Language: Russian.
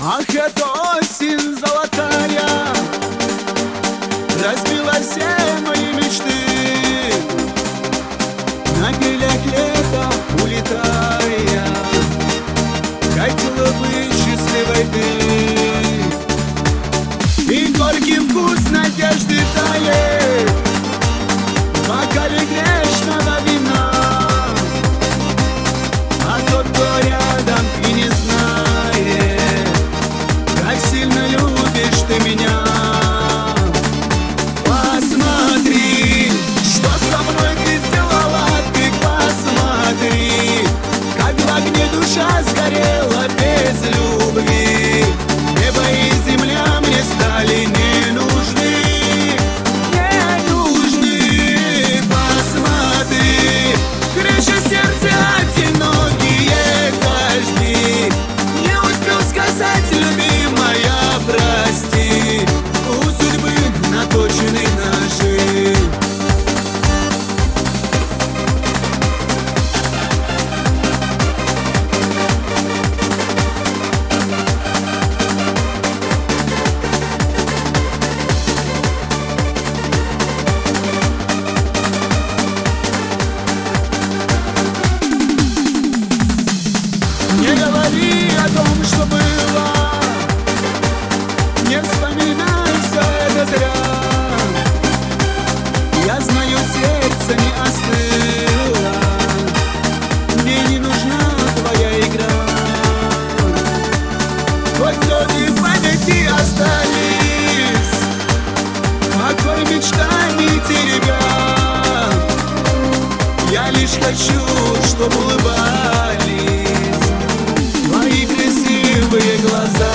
Ах, это осень золотая разбила все мои мечты. На крыльях лета улетая, хотела быть счастливой ты. И горький вкус надежды тает в бокале грешного вина. А тот, кто рядом и не знает, как сильно любишь ты меня. Посмотри, что со мной ты сделала, ты посмотри, как в огне душа сгорела без любви. Небо и земля мне стали не нужны, не нужны. Посмотри, крыша сердца, одинокие дожди. Не успел сказать, любимая, прости, у судьбы наточены ножи. Не говори о том, что было, не вспоминай, все это зря. Я знаю, сердце не остыло, мне не нужна твоя игра. Хоть годы в памяти остались, покой мечтаний теребя. Я лишь хочу, чтобы улыбались твои красивые глаза.